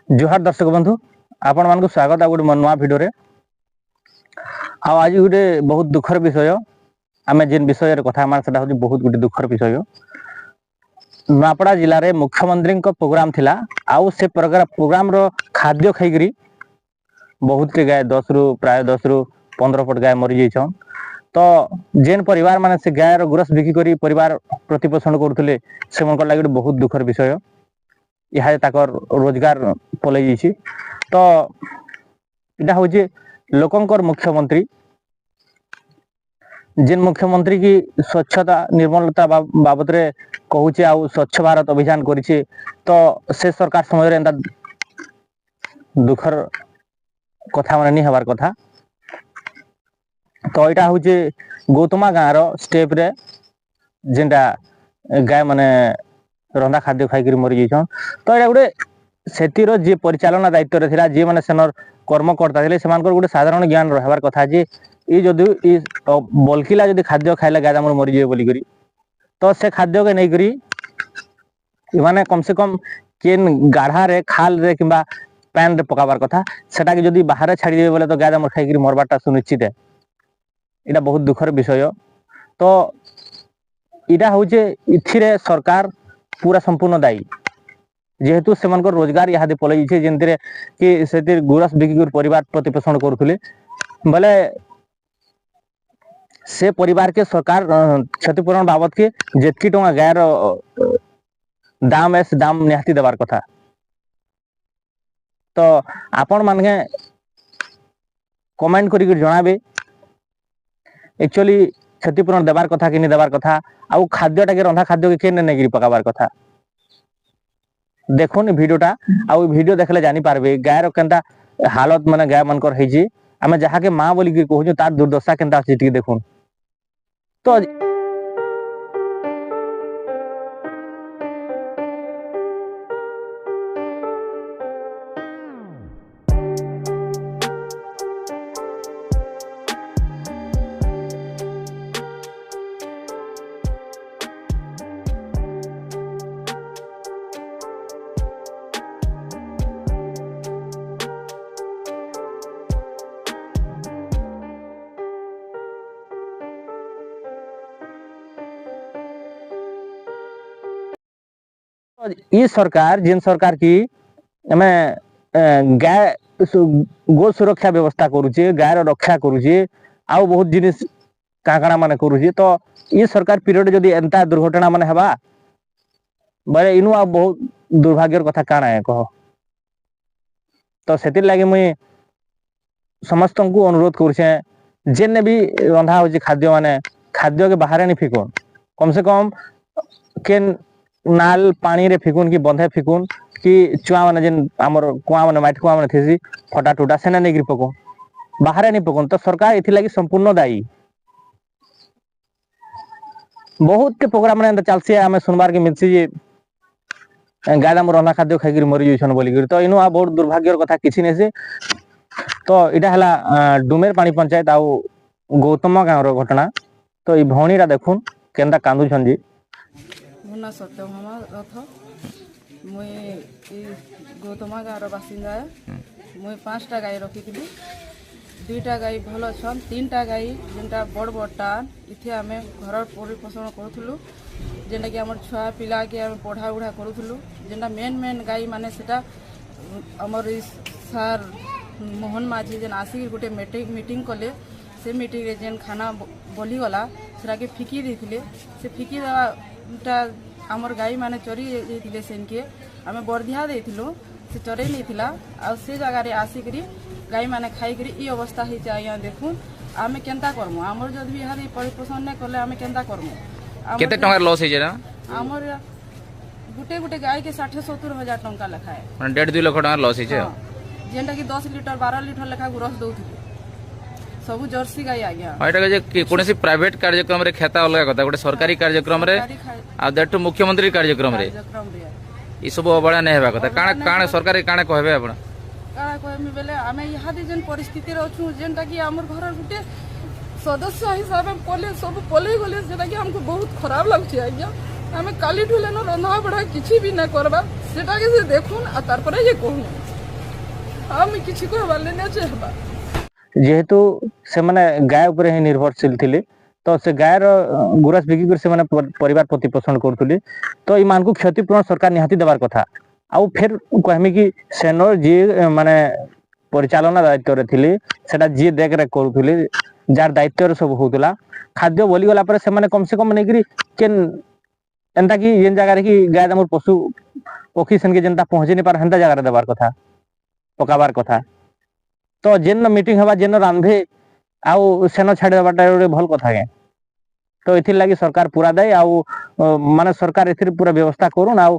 जोहार दर्शक बंधु आपण मान स्वागत आ गोटे नुआ भिडियो रे आज गोटे बहुत दुखर विषय आम जेन विषय कथा हूँ बहुत गोटे दुखर विषय। नुआपड़ा जिले में मुख्यमंत्री प्रोग्राम थिला आउ से प्रोग्राम रो खाद्य खाई बहुत के गाय 10 रु प्राय 10 रु 15 फुट गाय मरी जाइछन। तो जेन परिवार माने से गाय गुरस बिकी करी परिवार प्रतिपोषण करुले से लगे बहुत दुखर विषय। यह ताकर रोजगार पलि जाइए। तो इटा हूँ लोकंकर मुख्यमंत्री जेन मुख्यमंत्री की स्वच्छता निर्मलता बाबद रे कहूचे आ स्वच्छ भारत अभियान करिछे। तो से सरकार समय एंता दुखर कथा माने नहीं हबार कथा। तो यहाँ हूँ गौतमा गाँव रो स्टेप रे जेनटा गाय माने रंधा खाद्य खाई मरी जाइछन। तो ये गोटे सेतिर जी परिचालना दायित्व रे थिला जी माने सेनर कर्मकर्ता थे से गोटे साधारण ज्ञान रहबार कथा जे ये जदि बल्किला जदि खाद्य खाइले गाय दामर मरी जाए बोलिकरी तो से खाद्य के नहीं करी माने कम से कम केन गाढ़ा रे खाल रे किंबा पैन रे पकाबार कथा सेटा के जदि बाहर छाड़ी देबे बोले तो गाय दामर खाई मरबारटा सुनिश्चित है। इटा बहुत दुखर विषय। तो इटा हूँ इथिरे सरकार पूरा संपूर्ण दायी जेहेतु से रोजगार यहाँ पलि जाइए कि से गुरस बिकी परिवार प्रतिपोषण करुले बोले से परिवार के सरकार क्षतिपूरण बाबद के जेतकी टंका गायर दाम है से दाम निहाती देवार कथा। तो आपण माने कमेंट करी जनाबे एक्चुअली क्षतिपूरण देवार कथा कि नहीं देवार कथा आउ खाद्यटा के रंधा खाद्य के नहीं पकाबार कथा। देखुन वीडियोटा आउ वीडियो देखले जानी पारबे गायर केनता हालत माने गाय मनकर हेजी आमे जहा के मां बोली कहू तार दुर्दशा केनता अछि टी देखुन। तो ये सरकार जेन सरकार की गाय गो सुरक्षा व्यवस्था करुचे गायर रक्षा करुचे आउ बहुत जिनिस काकाणा माने करुचे। तो ये सरकार पीरियड जदि एंता दुर्घटना माने हवा बोले इनु आ बहुत दुर्भाग्यर कथा काना है कह। तो सेतिर लगे मुई समस्त को अनुरोध करुचे जेने भी रंधा हो खाद्य माने खाद्य के बाहर नहीं फिकुन कम से कम केन नाल पानी रे फिकुन कि बंधे फिकुन कि चुआ माने जेन हमर कुआ माने माटी कुआ माने थेसी फटा टुटा सेना नहीं पको बाहर नहीं पकोन। तो सरकार इथि लगी संपूर्ण दायी। बहुत के प्रोग्राम ने चलसी आमे सुनबार के मिलसी जे गाय दाम रंधा खाद्य खाई मरी जाइछन बोली। तो इनु आ बहुत दुर्भाग्यर कथा किछि नै से। तो इटा हला डुमेर पानी पंचायत आउ गौतम गाँव रो घटना। तो ई भौणीरा देखुन केनता कांदुछन जी। मुना सत्यभामा रथ मुई गौतमा गाँव बासिंदा है। मुई 5टा गाय रखी 2टा गाय भल छन 3टा गाय जेनटा बड़ बड़टा इथे आम घर परिपोषण करूँ जेनटा कि आम छुआ पिला के आम पढ़ा उढ़ा करूँ जेनटा मेन गाय माने सेटा आमर सार मोहन माझी जेन आसिक गोटे मीटिंग कले से मीटिंग रे जेन खाना बलिगला सेटा के फिकी देथिले से फिकी देवाटा आमर गाई माने चोरी जाइथिले सेनके आमे बर्धिया देथिलो से चोरे नहीं थिला आ से जगह रे आसिकरी गाई माने खाई करी ई अवस्था हे आया देखुन आमे केनता करमु आमर जद भी हारी परिपोषण नै करले आमे केनता करमु केते टंका लॉस हे जेना आमर गुटे गाय के 60-70 हजार टंका लखाए माने 1.5-2 लाख टंका लॉस हे जे जेनटा कि 10 लीटर 12 लीटर लेखा गुरस दउथिले सब जर्सी गाय आ गया एटा जे कोनसी प्राइवेट कार्यक्रम रे खाता अलग कथा गोटे सरकारी कार्यक्रम रे आ दैट मुख्यमंत्री कार्यक्रम रे ई सब बड़ा नै हेबा कथा काना काना सरकार काना कहबे आपण काना कहबे बेले आमे इहादी जेन परिस्थिति रे अछु जेनटा कि हमर घर गुटे सदस्य हिसाब में पले सब पले गले जेटा कि हमको बहुत खराब लागछि आज्ञा आमे काली ठुले न रंधा बढा किछि भी न करबा सेटा के से देखुन आ तार पर ये कहू আমি কিছু কহবার না চাহবা যেহেতু ସେମାନେ ଗାୟ ଉପରେ ହିଁ ନିର୍ଭରଶୀଳ ଥିଲେ ତ ସେ ଗାୟର ଗୁରସ ବିକି କରି ସେମାନେ ପରିବାର ପ୍ରତିପୋଷଣ କରୁଥିଲେ ତ ଏମାନଙ୍କୁ କ୍ଷତିପୂରଣ ସରକାର ନିହାତି ଦେବାର କଥା ଆଉ ଫେର କହିମି କି ସେନର ଯିଏ ମାନେ ପରିଚାଳନା ଦାୟିତ୍ୱରେ ଥିଲେ ସେଟା ଯିଏ ଦେଖରେଖ କରୁଥିଲେ ଯାହାର ଦାୟିତ୍ୱରେ ସବୁ ହଉଥିଲା ଖାଦ୍ୟ ବଲିଗଲା ପରେ ସେମାନେ କମ ସେ କମ ନେଇକିରି କେନ୍ ଏନ୍ତା କି ଯେନ୍ ଜାଗାରେ କି ଗାୟ ଆମର ପଶୁ ପକ୍ଷୀ ସେନକେ ଯେନ୍ତା ପହଞ୍ଚି ନି ପାର ହେନ୍ତା ଜାଗାରେ ଦେବାର କଥା ପକାବାର କଥା ତ ଯେନ ମିଟିଂ ହେବା ଯେନ ରାନ୍ଧେ ଆଉ ସେନ ଛାଡ଼ି ଦେବାଟା ଗୋଟେ ଭଲ କଥା କେ ତ ଏଥିର ଲାଗି ସରକାର ପୁରା ଦାୟୀ ଆଉ ମାନେ ସରକାର ଏଥିରେ ପୁରା ବ୍ୟବସ୍ଥା କରୁନ୍ ଆଉ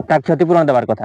ତାର କ୍ଷତିପୂରଣ ଦେବାର କଥା।